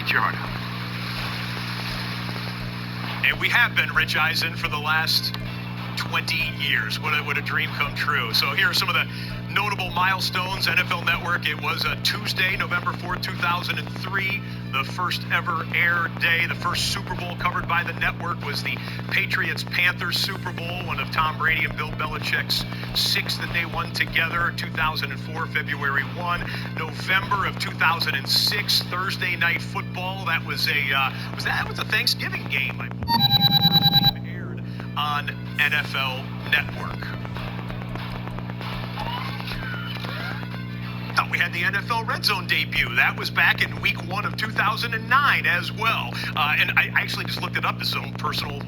Get your heart out. And we have been Rich Eisen for the last 20 years. What a dream come true. So here are some of the notable milestones. NFL Network, it was a Tuesday, November 4th, 2003, the first ever air day. The first Super Bowl covered by the network was the Patriots-Panthers Super Bowl, one of Tom Brady and Bill Belichick's 6 that they won together. 2004, February 1. November of 2006, Thursday Night Football. That was a Thanksgiving game. I believe aired on NFL Network. Thought we had the NFL Red Zone debut. That was back in week 1 of 2009 as well. And I actually just looked it up, his own personal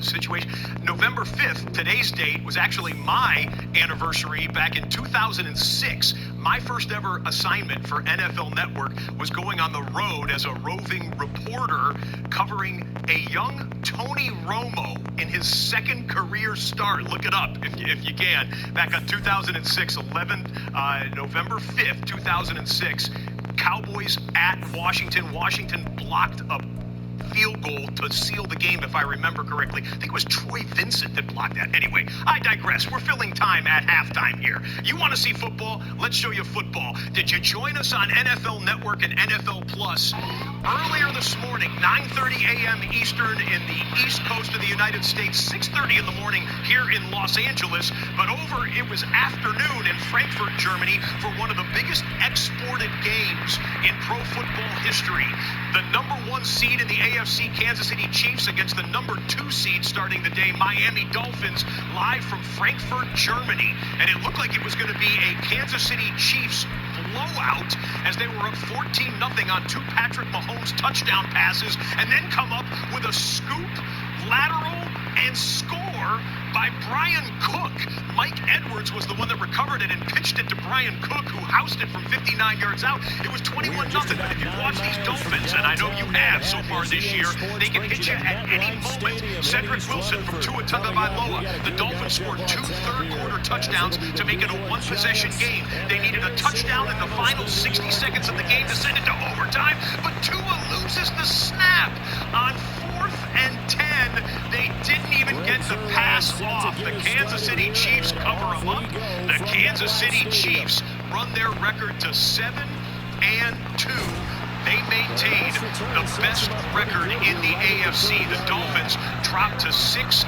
situation. November 5th, today's date, was actually my anniversary back in 2006. My first ever assignment for NFL Network was going on the road as a roving reporter covering a young Tony Romo in his second career start. Look it up if you can. Back on 2006, November 5th, 2006, Cowboys at Washington. Washington blocked a field goal to seal the game, if I remember correctly. I think it was Troy Vincent that blocked that. Anyway, I digress. We're filling time at halftime here. You want to see football? Let's show you football. Did you join us on NFL Network and NFL Plus? Earlier this morning, 9:30 a.m. Eastern in the East Coast of the United States, 6:30 in the morning here in Los Angeles, but it was afternoon in Frankfurt, Germany, for one of the biggest exported games in pro football history. The number 1 seed in the AFC, Kansas City Chiefs, against the number 2 seed starting the day, Miami Dolphins, live from Frankfurt, Germany. And it looked like it was going to be a Kansas City Chiefs blowout as they were up 14-0 on 2 Patrick Mahomes touchdown passes, and then come up with a scoop, lateral, and score by Brian Cook. Mike Edwards was the one that recovered it and pitched it to Brian Cook, who housed it from 59 yards out. It was 21-0. But if you watch these Dolphins, and I know you have so far this year, they can hit you at any moment. Cedric Wilson from Tua Tagovailoa. The Dolphins scored 2 third-quarter touchdowns to make it a 1-possession game. They needed a touchdown in the final 60 seconds of the game to send it to overtime, but Tua loses the snap on 4th and 10. They didn't even get the pass off. The Kansas City Chiefs cover them up. The Kansas City Chiefs run their record to 7-2. They maintain the best record in the AFC. The Dolphins dropped to 6-3,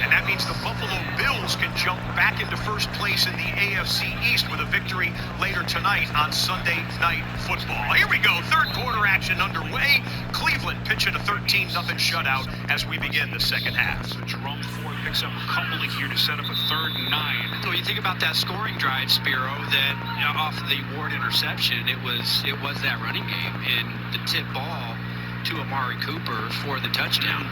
and that means the Buffalo Bills can jump back into first place in the AFC East with a victory later tonight on Sunday Night Football. Here we go, third quarter action underway. Cleveland pitching a 13-0 shutout as we begin the second half. So Jerome Ford picks up a couple here to set up a 3rd and 9. Well, you think about that scoring drive, Spiro, that off the Ward interception, it was that running game and the tip ball to Amari Cooper for the touchdown.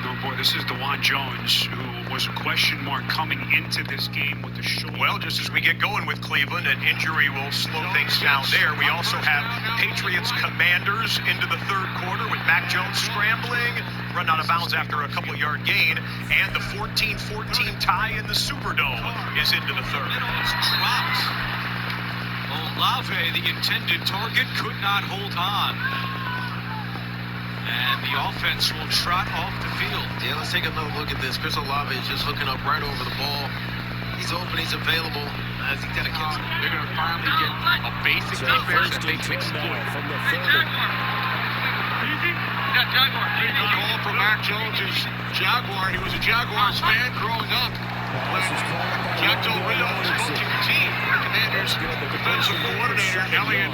Oh boy, this is DeJuan Jones, who was a question mark coming into this game with the shoulder. Well, just as we get going with Cleveland, an injury will slow things down there. We also have Patriots Commanders into the third quarter with Mac Jones scrambling, run out of bounds after a couple-yard gain, and the 14-14 tie in the Superdome is into the third. It's dropped. Olave, the intended target, could not hold on. And the offense will trot off the field. Yeah, let's take another look at this. Chris Olave is just hooking up right over the ball. He's open, he's available. I think that against him. They're going to finally get a basic defense that they can exploit. From the 30. Call for Mac Jones is Jaguar. He was a Jaguars fan growing up. Jack Del Rio was coaching the team. The Commanders defensive coordinator, Elliott,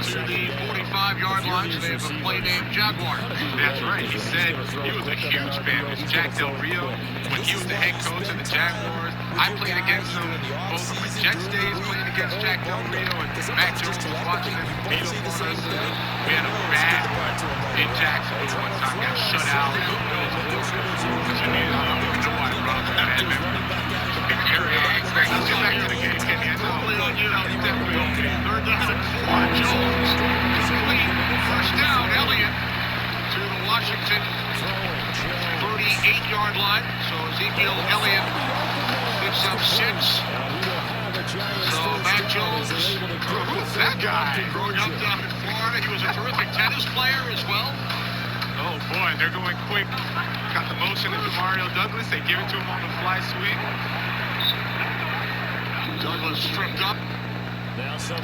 to the 45-yard line. So they have a play named Jaguar. That's right. He said he was a huge fan of Jack Del Rio when he was the head coach of the Jaguars. I played against him both in my Jets days, playing against Jack Del Rio, and Mac Jones was watching him beat him on us. We had a bad run in Jacksonville one time, got shut out. I don't even know why Rob had that memory. Let's get back to the game, Kenny. I know you definitely okay. Third down and 4. Jones is complete. First down, Elliott to the Washington 38-yard line. So Ezekiel Elliott picks up 6. So Mac Jones, who's that guy? Growing up down in Florida, Florida. He was a terrific tennis player as well. Oh boy, they're going quick. Got the motion into Mario Douglas. They give it to him on the fly sweep. Douglas stripped up. So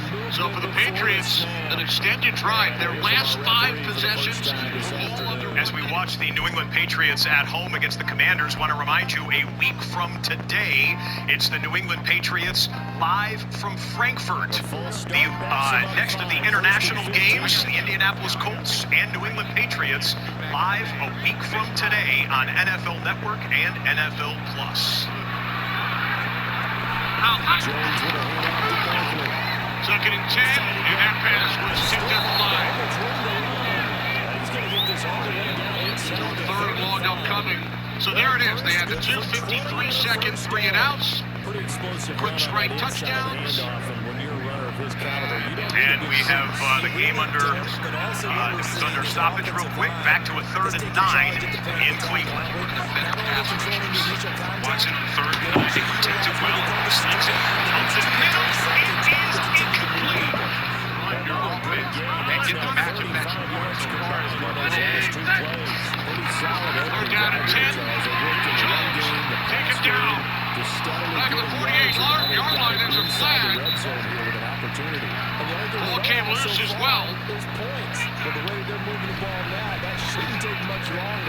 for the Patriots, an extended drive. Their last 5 possessions were all under. As we watch the New England Patriots at home against the Commanders, want to remind you, a week from today, it's the New England Patriots live from Frankfurt. The next of the international games, the Indianapolis Colts and New England Patriots, live a week from today on NFL Network and NFL Plus. Second and 10, and that pass was tipped at the line. Third and long upcoming. So there it is. They had the 2:53 seconds, 3 and outs. Quick strike touchdowns. And we have the game under stoppage real quick. Back to a 3rd and 9 in Cleveland. Watson, 3rd and 9. He protects it well. Sneaks it. Comes in the middle. It is incomplete. Under offense. They get the matchup that you want so far as well. 3rd down and 10. Jones, take it down. Back at the 48-yard line, there's a flag. Ball came loose as well.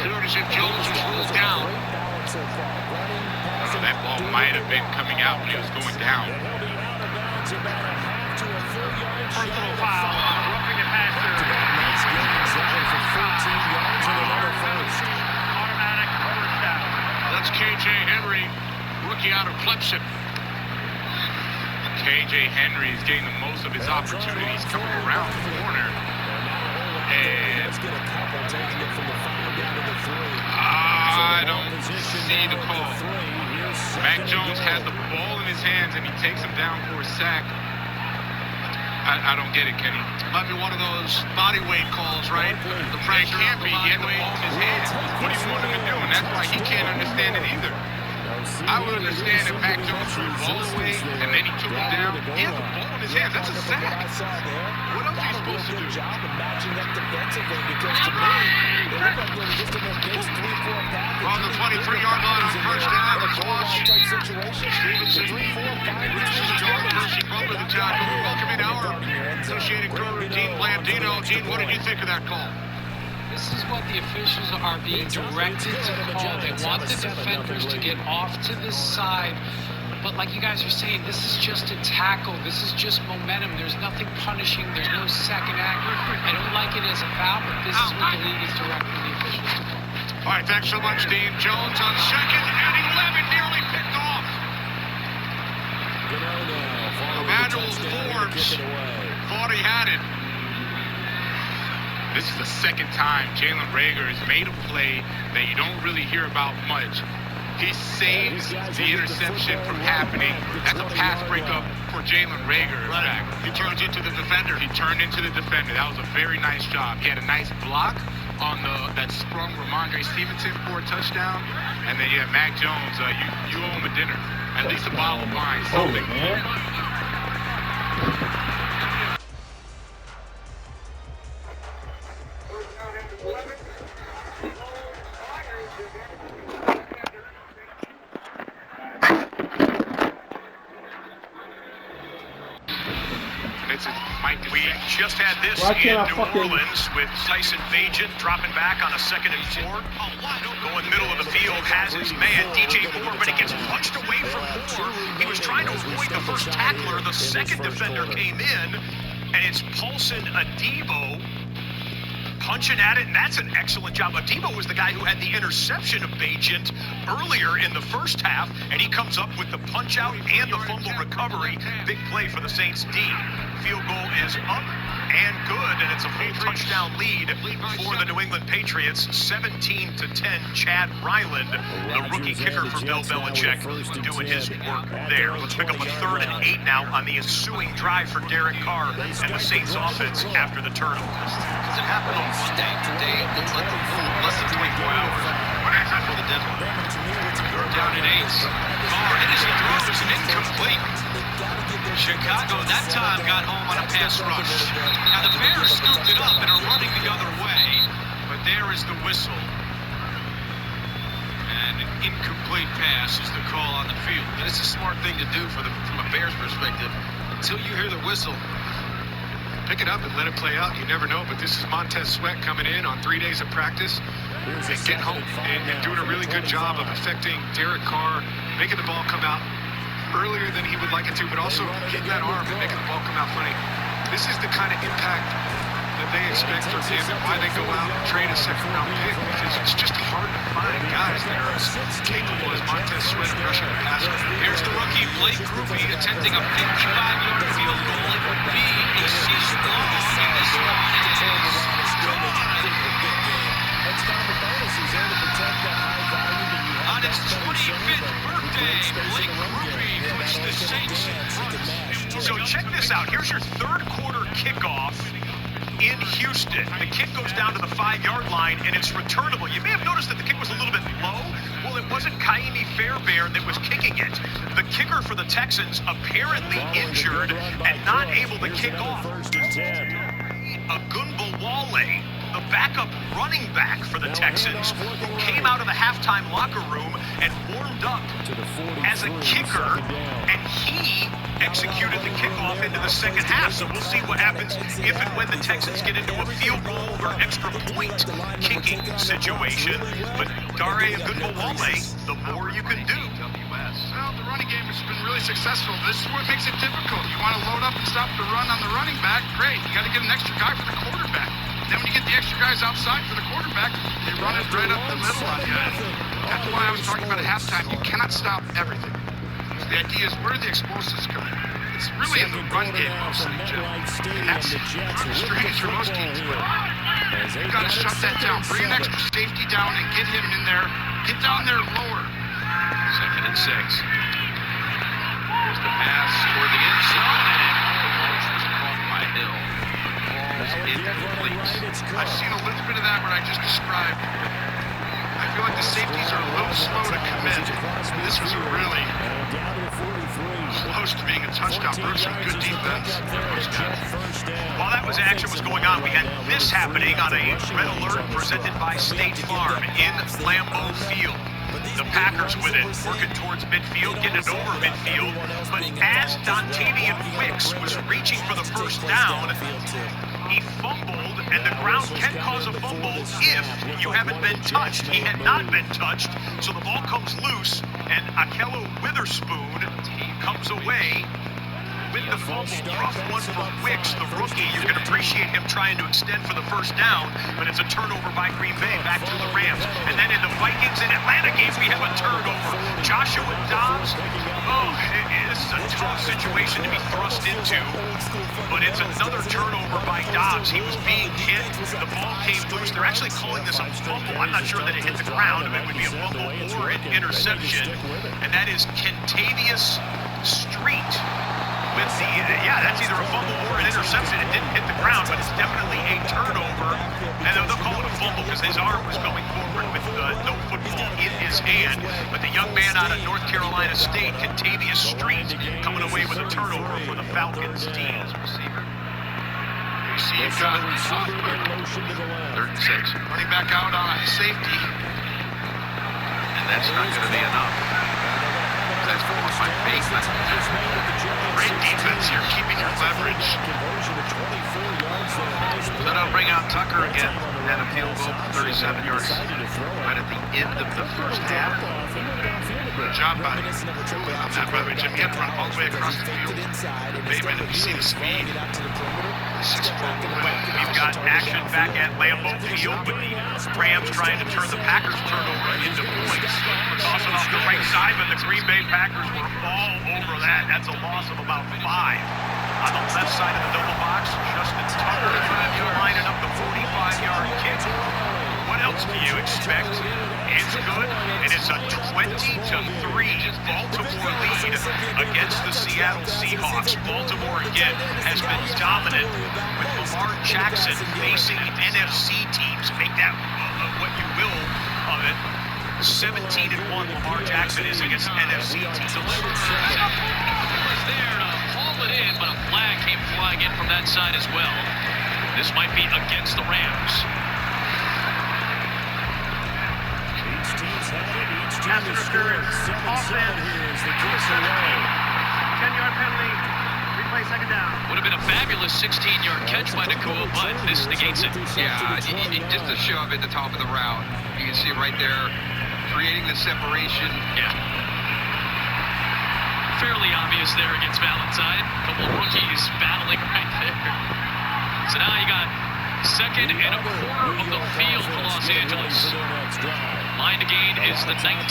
Curtis and Jones was ruled down. So that ball might have been coming out when he was going down. Personal foul. Roughing the passer. Automatic first down. That's KJ Henry, rookie out of Clemson. KJ Henry is getting the most of his opportunities coming around the corner. And I don't see the call. Mac Jones has the ball in his hands and he takes him down for a sack. I don't get it, Kenny. Might be one of those body weight calls, right? The It pressure can't on be. the He had body the ball weight. in his hands. What do you want him to do? And that's why he can't understand it either. I would understand if Mac Jones threw the ball away and then he took him down. He has the ball in his hands. That's a sack. What else are you supposed to do? On the 23-yard line on first down, the toss. Stevenson reaches a dog. Percy Bump with the tackle. Welcome in our associated coach, Dean Blandino. Dean, what did you think of that call? This is what the officials are being directed to call. They want the defenders to get off to the side. But like you guys are saying, this is just a tackle. This is just momentum. There's nothing punishing. There's no second act. I don't like it as a foul, but this is what the league is directing the officials to call. All right, thanks so much, Dean. Jones on second, and 11 nearly picked off. Emmanuel Forbes thought he had it. This is the second time Jalen Reagor has made a play that you don't really hear about much. He saves the interception from happening. That's a pass breakup for Jalen Reagor, in fact. He turns into the defender. He turned into the defender. That was a very nice job. He had a nice block on that sprung Ramondre Stevenson for a touchdown. And then, yeah, Mac Jones, you owe him a dinner. At least a bottle of wine, something. We just had this in New Orleans with Tyson Bagent dropping back on a 2nd and 4. Going middle of the field, has his man, DJ Moore, but he gets punched away from Moore. He was trying to avoid the first tackler. The second defender came in, and it's Paulson Adebo punching at it, and that's an excellent job. Adebo was the guy who had the interception of Bagent earlier in the first half, and he comes up with the punch out and the fumble recovery. Big play for the Saints D. Field goal is up and good, and it's a full touchdown lead for the New England Patriots, 17-10. Chad Ryland, the rookie kicker for Bill Belichick, doing his work there. Let's pick up a 3rd and 8 now on the ensuing drive for Derek Carr and the Saints offense after the turnover. Does it happen on stank day? It looks like a full less than 24 hours. for the deadline. Third down and 8. Carr, and his throw is incomplete. Chicago that time got home on a pass rush. Now the Bears scooped it up and are running the other way, but there is the whistle. And an incomplete pass is the call on the field. And it's a smart thing to do from a Bears perspective. Until you hear the whistle, Pick it up and let it play out. You never know, but this is Montez Sweat coming in on 3 days of practice and getting home and doing a really good job of affecting Derek Carr, making the ball come out earlier than he would like it to, but also getting that arm and making the ball come out funny. This is the kind of impact that they expect from him and why they go out and trade a second-round pick, because it's just hard to find guys that are as capable as Montez Sweat of rushing the passer. Here's the rookie, Blake Groupie, attempting a 55-yard field goal. It would be a season long, and this one is gone. On his 25th birthday, Blake Groupie puts the Saints in front. So check this out. Here's your third quarter kickoff in Houston. The kick goes down to the 5-yard line, and it's returnable. You may have noticed that the kick was a little bit low. Well, it wasn't Kaimi Fairbairn that was kicking it. The kicker for the Texans apparently injured and not able to kick off. Agunbowale, the backup running back for the Texans, who came out of the halftime locker room and warmed up as a kicker, and he executed the kickoff into the second half. So we'll see what happens if and when the Texans get into a field goal or extra point kicking situation. But Dare Agunbowale, the more you can do. Well, the running game has been really successful. This is what makes it difficult. You want to load up and stop the run on the running back, great. You got to get an extra guy for the quarterback. Then when you get the extra guys outside for the quarterback, they run it right up the middle on you. That's why I was talking about at halftime. You cannot stop everything. So the idea is, where do the explosives come in? It's really in the run game mostly, Jim. And that's strange for most teams. But you've got to shut that down. Bring an extra safety down and get him in there. Get down there lower. 2nd and 6. Here's the pass toward the end zone, and it almost was caught by Hill. Incomplete. I've seen a little bit of that what I just described. I feel like the safeties are a little slow to commit. This was a really close to being a touchdown. Brooks, some good defense. While that action was going on, we had this happening on a red alert presented by State Farm in Lambeau Field. The Packers with it, working towards midfield, getting it over midfield. But as Dontavian Wicks was reaching for the first down, he fumbled, and the ground can cause a fumble if you haven't been touched. He had not been touched, so the ball comes loose, and Akello Witherspoon comes away with the fumble. Rough one for Wicks, the rookie. You can appreciate him trying to extend for the first down, but it's a turnover by Green Bay back to the Rams. And then in the Vikings and Atlanta game, we have a turnover. Joshua Dobbs, this is a tough situation to be thrust into, but it's another turnover by Dobbs. He was being hit. The ball came loose. They're actually calling this a fumble. I'm not sure that it hit the ground. It would be a fumble or an interception, and that is Kentavious Street. With the, that's either a fumble or an interception. It didn't hit the ground, but it's definitely a turnover. And they'll call it a fumble because his arm was going forward with no football in his hand. But the young man out of North Carolina State, Kentavious Street, coming away with a turnover for the Falcons team. Receiver. Receive got 3rd and 6. running back out on a safety. And that's not going to be enough. That's forced by Bateman. Great defense here, keeping your leverage. So they'll bring out Tucker again. Had a field goal from 37 yards right at the end of the first half. Good job by that, by the way, Jim. He had to run all the way across the field. Bateman, if you see the speed, 6'4". We've got action back at Lambeau Field with the Rams trying to turn the Packers turnover into points. Tossing off the right side, but the Green Bay Packers were all over that. That's a loss of about 5. On the left side of the double box, Justin Tucker lining up the 45-yard kick. What else do you expect? It's good, and it's a 20-3 Baltimore lead against the Seattle Seahawks. Baltimore, again, has been dominant with Lamar Jackson facing NFC teams. Make that what you will of it. 17-1 Lamar Jackson is against NFC teams. Was there to haul it in, but a flag came flying in from that side as well. This might be against the Rams. Each team's had it. Each team Pass is interference. scored. Offense. Here is the Number kick 17. away. 10-yard penalty. Replay second down. Would have been a fabulous 16-yard catch by Nakua, but this negates it. Yeah, just a shove at the top of the route. You can see it right there, creating the separation. Yeah. Fairly obvious there against Valentine. Couple rookies battling right there. So now you got second and a quarter of the field for Los Angeles. Line to gain is the 19. I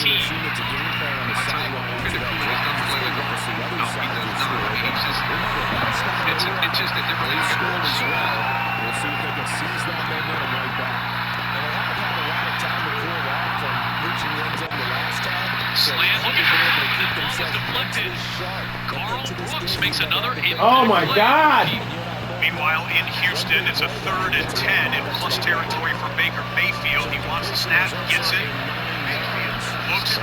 tell you what, Nakua doesn't play like a rookie. No, he does not. It's just a different league. We'll see if they can seize that momentum right back. And they haven't had a lot of time to cool off from reaching the end zone the last time. Slant, look at that. That ball was deflected. Carl Brooks makes another impact. Oh my God! Meanwhile, in Houston, it's a 3rd and 10 in plus territory for Baker Mayfield. He wants the snap, gets it, looks,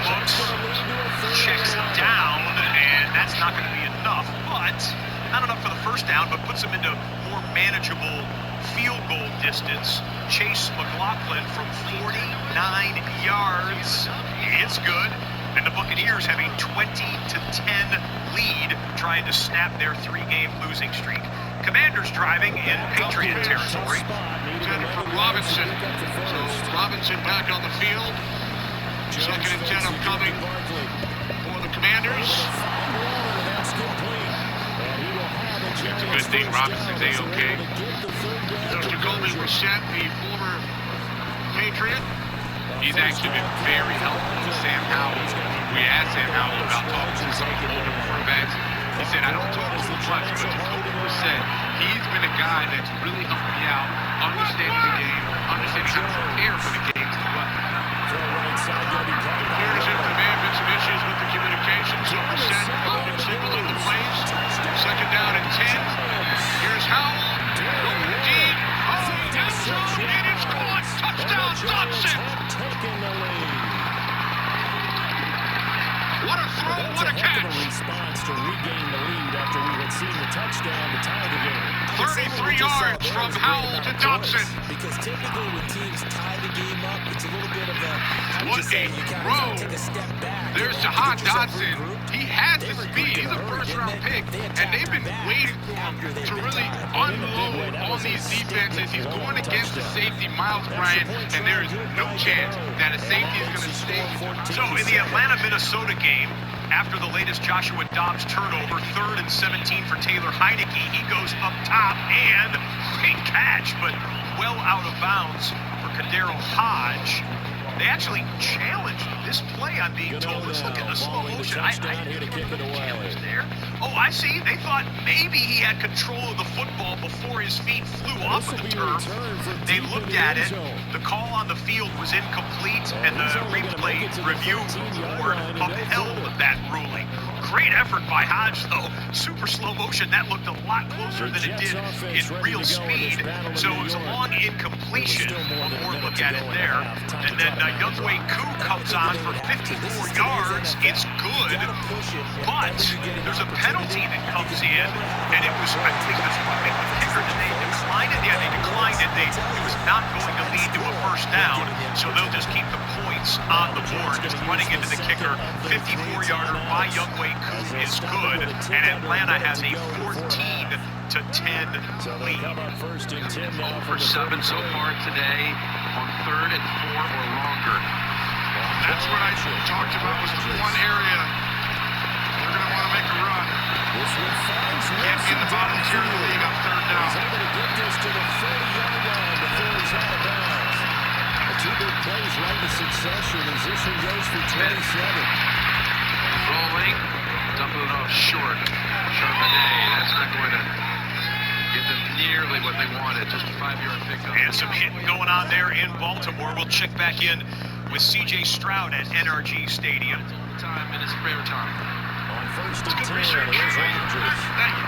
checks down, and that's not going to be enough. But not enough for the first down, but puts him into more manageable field goal distance. Chase McLaughlin from 49 yards. It's good. And the Buccaneers have a 20-10 lead, trying to snap their 3-game losing streak. Commanders driving in Patriot territory. Intended for Robinson. So Robinson back on the field. 2nd and 10 upcoming for the Commanders. It's a good thing Robinson's A-OK. There's Jacoby Brissett, the former Patriot. He's actually been very helpful with Sam Howell. We asked Sam Howell about talking to some older quarterbacks. He said, I don't talk too much, but Jacoby Brissett, he's been a guy that's really helped me out, understanding the game, understanding how to prepare for the games as well. Here's in command, been some issues with the communication. So Brissett signaled in the plays. 2nd down and 10. Here's Howell. Going deep. Oh, end zone. It is caught. Touchdown, Dodson. What a throw, what a catch. Response to regain the lead after we had seen the touchdown to tie the game. 33 yards from Howell to Dodson. Because typically when teams tie the game up, it's a little bit of a What a throw. take a step back. There's Jahan Dodson. He has the speed. He's a first-round pick, and they've been waiting for him to really unload on these defenses. He's going against the safety, Miles Bryant, and there is no chance that a safety is going to stay. So in the Atlanta-Minnesota game, after the latest Joshua Dobbs turnover, 3rd and 17 for Taylor Heineke. He goes up top and great catch, but well out of bounds for Kadero Hodge. They actually challenged this play, I'm being told. Let's look at the slow motion. I didn't remember the challenge there. Oh, I see. They thought maybe he had control of the football before his feet flew off of the turf. They looked at it. The call on the field was incomplete, and the replay review board upheld that ruling. Great effort by Hodge, though. Super slow motion. That looked a lot closer than it did in real speed. So it was a long incompletion. One more look at it there. And then Younghoe Koo comes on for 54 yards. It's good, but there's a penalty that comes in, and it was, I think that's what made the kicker. Did they decline it? Yeah, they declined it. It was not going to lead to a first down, so they'll just keep the points on the board. Just running into the kicker. 54-yarder by Younghoe Koo is good, and Atlanta has a 14-10 lead. 0 for 7 so far today on 3rd and 4 or longer. That's what I talked about, was the one area they're going to want to make a run. Can't be in the bottom tier of the league on 3rd down. He's able to get this to the 30-yard line before he's out of bounds. The 2 big plays right in succession as this one goes for 27. Rolling, dumping it off short. Charbonnet, that's not going to get them nearly what they wanted. Just a 5-yard pickup. And some hitting going on there in Baltimore. We'll check back in with C.J. Stroud at NRG Stadium. Time in his spare time. On 1st and 10, Good research. here's Rodgers. Thank you.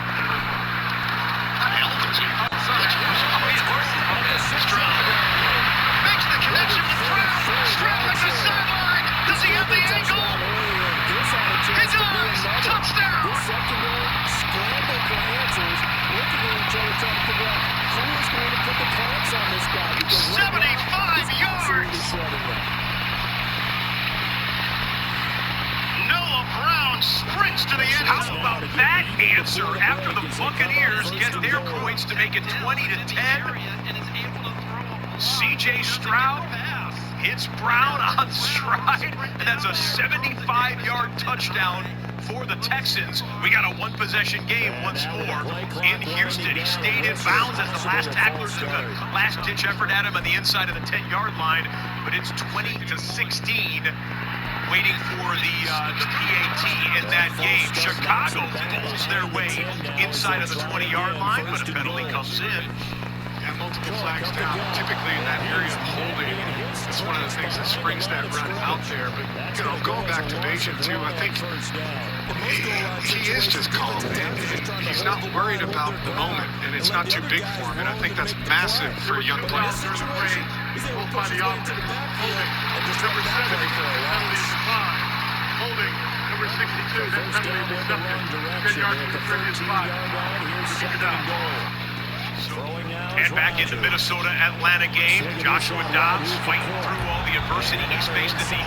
Stroud makes the connection with Stroud. Stroud at the sideline. make it 20-10. C.J. Stroud hits Brown on stride, and that's a 75-yard touchdown for the Texans. We got a one-possession game once more in Houston. He stayed in bounds as the last tackler took a last-ditch effort at him on the inside of the 10-yard line, but it's 20-16. Waiting for the PAT in that game. Chicago pulls their way inside of the 20-yard line, but a penalty comes in. And multiple flags down. Typically in that area of holding, it's one of the things that springs that run out there. But, you know, going back to Bayesian, too, I think he is just calm. And he's not worried about the moment, and it's not too big for him. And I think that's massive for a young player. Hold by the offense. Holding. Number 70. Penalty is 5. Holding. Number 62. That penalty is accepted. 10 yards for the previous 5. Keep it down. And back in the Minnesota-Atlanta game, Joshua Dobbs fighting through all the adversity he's faced in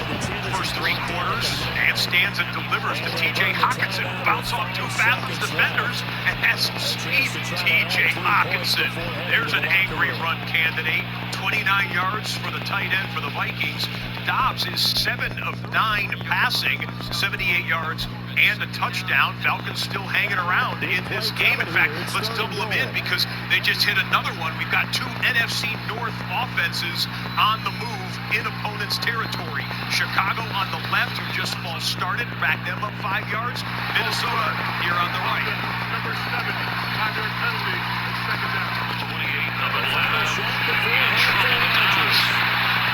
the first 3 quarters, and stands and delivers to T.J. Hockenson. Bounce off 2 Fathoms defenders and has some speed. T.J. Hockenson, there's an angry run candidate. 29 yards for the tight end for the Vikings. Dobbs is 7 of 9 passing, 78 yards and a touchdown. Falcons still hanging around in this game. In fact, let's double them in because they just hit another one. We've got 2 NFC North offenses on the move in opponent's territory. Chicago on the left, who just false started, back them up 5 yards. Minnesota here on the right. Number 70, time-yard penalty, second down. 28, number 11, in trouble with Dobbs.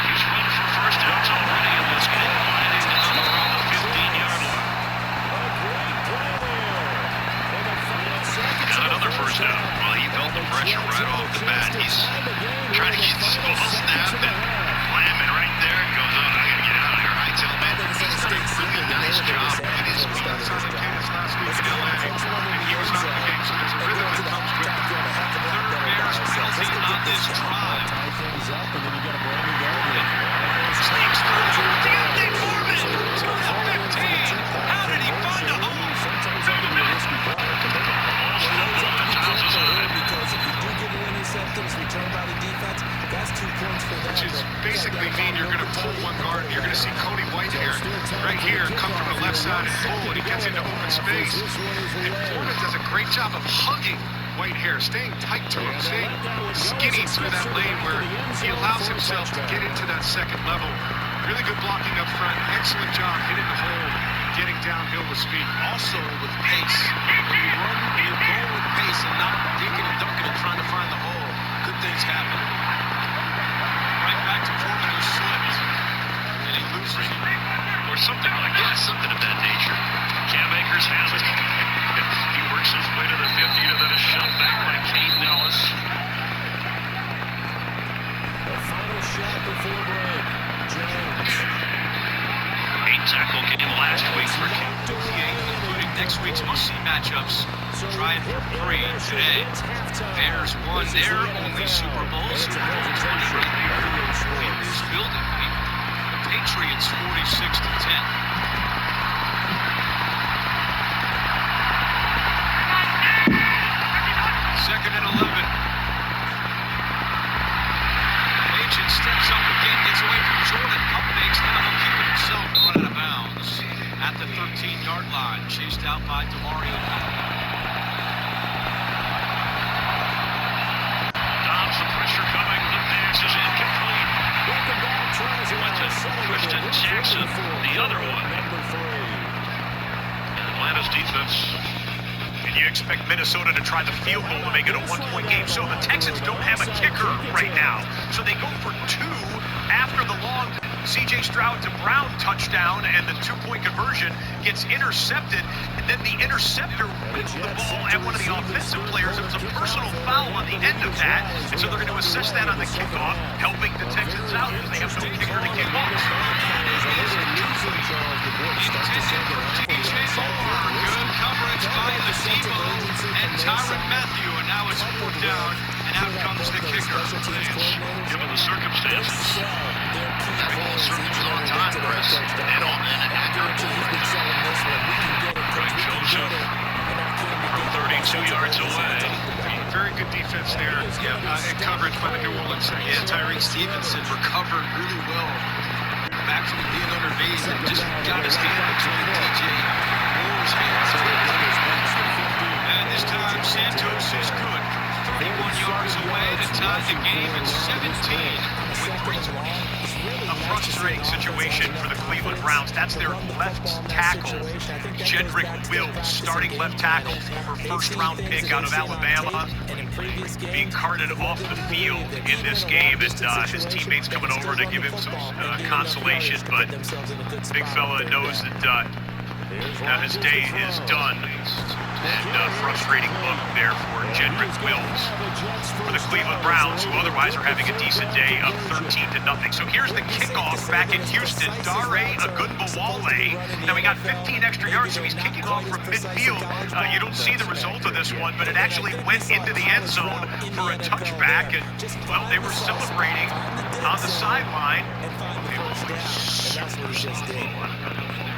He's run for first downs already in this game, landing around the 15-yard line. Got another first down. Well, he felt the pressure right off the bat. He's trying to get this ball snapped and slamming right there. It goes, oh, I got to get out of here. I tell him, he's done a really nice job. It is last week in LA, and he was not in the game, so there's a rhythm that comes with it. Third Bears penalty on this drive. Sneaks through. Deontay Foreman to the 15. How did he find a home? Because if you do get an interceptions returned by the defense, that's 2 points for them. Which is basically mean you're going to pull one guard, and you're going to see Cody Whitehair right here come from the left side and pull, and he gets into open space. And Foreman does a great job of hugging Whitehair, staying tight to him, staying skinny through that lane where he allows himself to get into that second level. Really good blocking up front. Excellent job hitting the hole, getting downhill with speed. Also with pace. When you run, when you're going with pace and not dinking and dunking and trying to find the hole, good things happen. Right back to Foreman, who slipped. And he loses. Or something like that, something of that nature. Cam Akers has it. He works his way to the 50 and then is shot back by Caden Ellis. The final shot before break. Jones. 8-tackle game last week for including next week's must-see matchups. Trying for 3 today. Bears won their only Super Bowl, Super Bowl 20 right here in this building. The Patriots 46-10. Second and 11. Agent steps up again, gets away from Jordan. Up fakes, now he'll keep it himself and run out of bounds. At the 13-yard line, chased out by DeMario. Dobbs, the pressure coming. The pass is incomplete. He went to Christian Jackson, the other one. Atlanta's defense. And you expect Minnesota to try the field goal to make it a 1-point game. So the Texans don't have a kicker right now. So they go for 2 after the long C.J. Stroud to Brown touchdown, and the 2-point conversion gets intercepted. And then the interceptor wins the ball at one of the offensive players. It was a personal foul on the end of that. And so they're going to assess that on the kickoff, helping the Texans out because they have no kicker to kick off. Good coverage by Lasibo and Tyrann Mathieu, and now it's 4th down, and out comes the kicker. Given the circumstances. All circles on time, Chris. And on an accurate Greg Joseph from 32 yards away. Very good defense there. And coverage by the New Orleans. Yeah, Tyreek Stevenson recovered really well back from being underneath and just got his hand between DJ Moore's hands. And this time, Santos is good. 31 yards away to tie the game at 17 with 3:20. A frustrating situation for the Cleveland Browns. That's their left tackle, Jedrick Wills, starting left tackle, former first-round pick out of Alabama, being carted off the field in this game, and his teammates coming over to give him some consolation, but big fella knows that his day is done. And frustrating look there for Jedrick Wills for the Cleveland Browns, who otherwise are having a decent day, up 13-0. So here's the kickoff back in Houston. Dare Ogunbowale. Now he got 15 extra yards, so he's kicking off from midfield. You don't see the result of this one, but it actually went into the end zone for a touchback. And, well, they were celebrating on the sideline.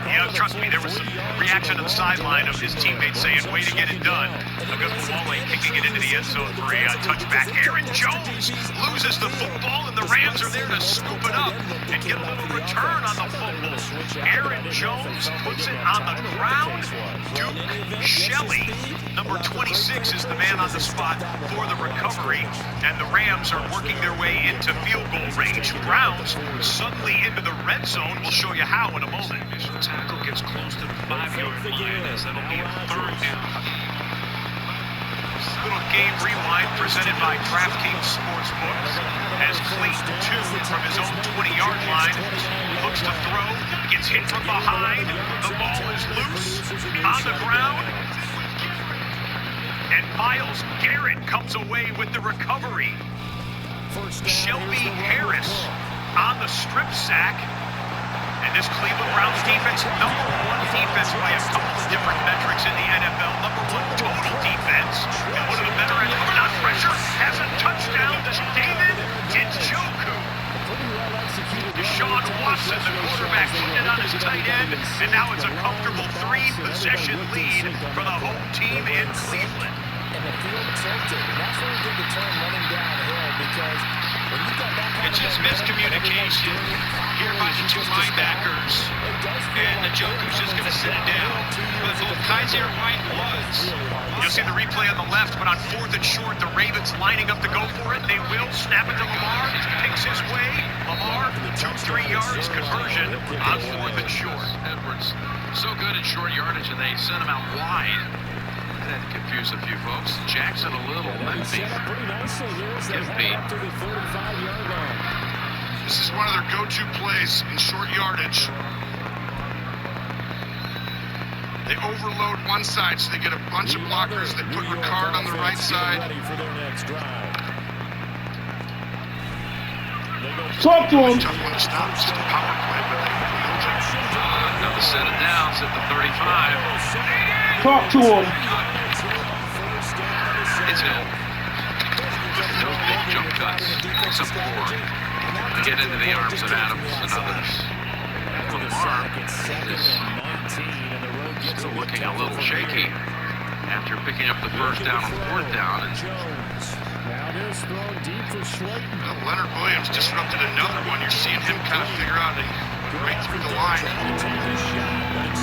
Yeah, trust me, there was some reaction to the sideline of his teammates saying, way to get it done. Ogunbowale kicking it into the end zone for a touchback. Aaron Jones loses the football, and the Rams are there to scoop it up and get a little return on the fumble. Aaron Jones puts it on the ground. Duke Shelley, number 26, is the man on the spot for the recovery, and the Rams are working their way into field goal range. Browns suddenly into the red zone. We'll show you how in a moment. Tackle gets close to the 5-yard line as that'll be a third down. Little game rewind presented by DraftKings Sportsbooks as Clayton 2 from his own 20-yard line looks to throw, gets hit from behind, the ball is loose, on the ground, and Myles Garrett comes away with the recovery. Shelby Harris on the strip sack. And this Cleveland Browns defense, #1 defense by a couple of different metrics in the NFL. #1 total defense. And one of the better ends coming on pressure has a touchdown to David Njoku. Deshaun Watson, the quarterback, putting it on his tight end. And now it's a comfortable 3-possession lead for the home team in Cleveland. And the field tilted, and that's where he did the turn running downhill because when you got back It's just miscommunication here by the two linebackers. And Njoku's just going to sit it down. But the Kaiser White was. You'll see the replay on the left, but on 4th and short, the Ravens lining up to go for it. They will snap it to Lamar. Picks his way. Lamar, 2-3 yards conversion on 4th and short. Edwards, so good in short yardage, and they sent him out wide. That confused a few folks. Jackson a little lengthy. Get beat. This is one of their go-to plays in short yardage. They overload one side, so they get a bunch of blockers that put Ricard on the right side. Talk to him. Tough one to stop. It's just a power play, but they hold it. Another set of downs at the 35. Talk to him. It's Hill. No big jump cuts, except for to get into the arms of Adams and others. Lamar is still looking a little shaky after picking up the first down on 4th down. Well, Leonard Williams disrupted another one. You're seeing him kind of figure out it right through the line.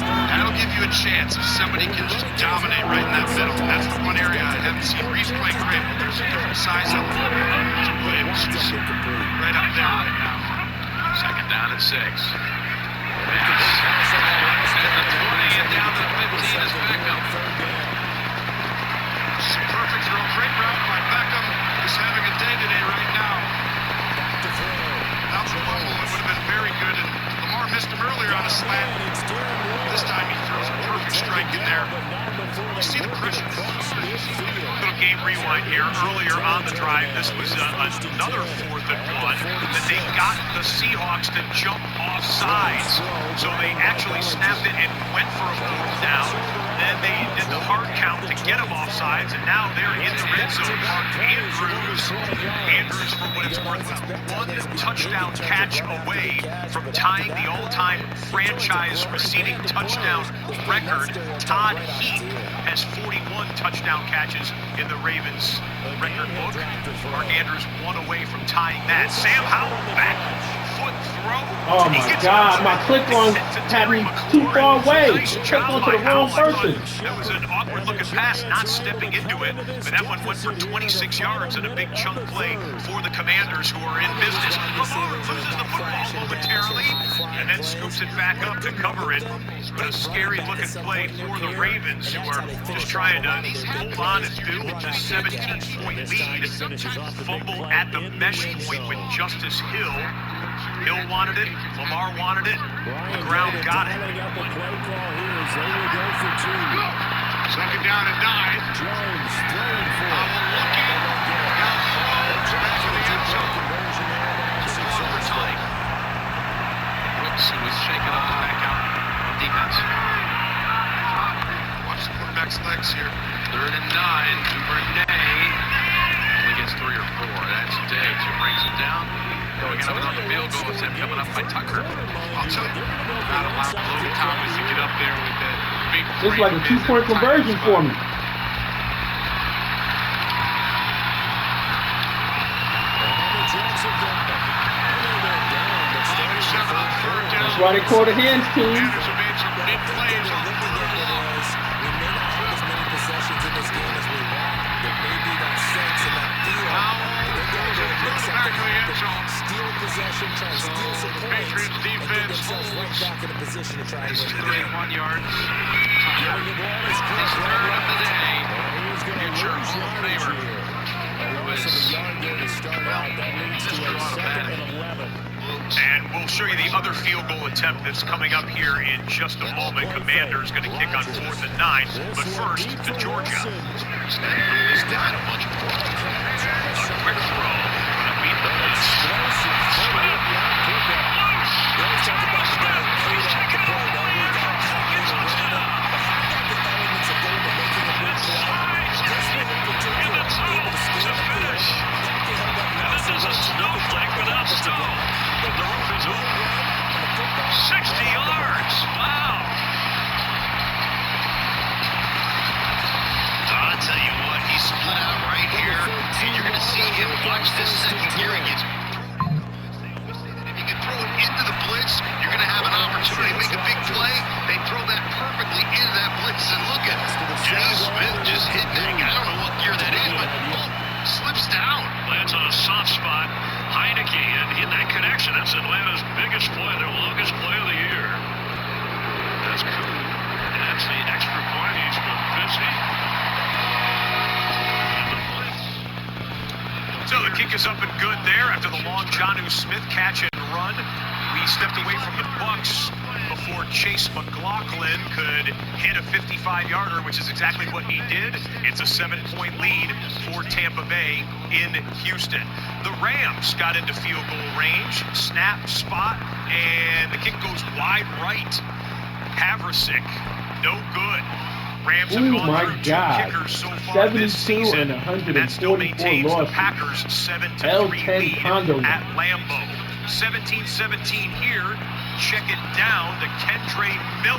That'll give you a chance if somebody can just dominate right in that middle. That's the one area I haven't seen Reese play great, but there's a different size up there. Williams is right up there right now. 2nd down at 6. And the 20 and down to 15 is Beckham. Perfect throw. Great route by Beckham. He's having a day today right now. Without the fumble, it would have been very good. And Lamar missed him earlier on a slant. This time he throws a perfect strike in there. You see the pressure. Little game rewind here. Earlier on the drive, this was another 4th and 1 that they got the Seahawks to jump off sides. So they actually snapped it and went for a 4th down. Then they did the hard count to get them off sides, and now they're in the red zone. Andrews, for what it's worth, was 1 touchdown catch away from tying the all-time franchise receiving touchdown record. Todd Heath has 41 touchdown catches in the Ravens record book. Mark Andrews 1 away from tying that. Sam Howell back. Foot throw. Oh my God, my click on had me too far away. Click onto the wrong person. That was an awkward looking pass, not stepping into it, but that one went for 26 yards and a big chunk play for the Commanders, who are in business. Lamar loses the football momentarily and then scoops it back up to cover it. But a scary looking play for the Ravens, who are just trying to hold on and build a 17-point lead. Fumble at the mesh point with Justice Hill. Hill wanted it, Lamar wanted it, Brown got it. Second down and 9. Jones throwing for looking. Now throws back in the end zone. Overtime. Brooks was shaken up and back out on defense. Watch the quarterback's legs here. 3rd and 9. Duvernay only gets 3 or 4. That's Diggs who brings it down. Going in on the field goal instead coming up by Tucker. I'll tell you. Not allowed Logan Thomas to get up there with that big. This is like a 2-point conversion for me. That's why they call the hands team. Commanders have made some big plays on the third and long. We may not have as many possessions in this game as we want. There may be that sense and that feel. Back to the end zone. Steal possession, try to steal some points, Patriots and get defense themselves right holds. back in a position to try and win the 31 game. yards. Getting the ball is His close. 3rd of the day. He's going to Future lose Hall of yardage Famer. here. A loss of a yard there to start out. That leads to a 2nd and 11. And we'll show you the other field goal attempt that's coming up here in just a moment. Commander's going to kick on 4th and 9. But first, to Georgia. He's got a bunch of A quick throw. Gonna beat the blitz. This is a snowflake without snow. The roof is over. 60 yards. Wow. I'll tell you what, he split out right here, and you're going to see him watch this second gear. He gets if you can throw it into the blitz, you're going to have an opportunity to make a big play. They throw that perfectly into that blitz, and look at Jay Smith just hit that. I don't know what gear that is, but slips down. Lands on a soft spot. Heineke, and in that connection, that's Atlanta's biggest play, their longest play of the year. That's cool. And that's the extra point. He's been busy. So the kick is up and good there after the long Jonnu Smith catch and run. We stepped away from the Bucs before Chase McLaughlin could hit a 55-yarder, which is exactly what he did. It's a 7-point lead for Tampa Bay in Houston. The Rams got into field goal range, snap, spot, and the kick goes wide right. Havrasik, no good. Rams have gone through 2 kickers so far this season, and that still maintains the Packers' 7-3 lead at Lambeau. 17-17 here. Check it down to Kendre Miller.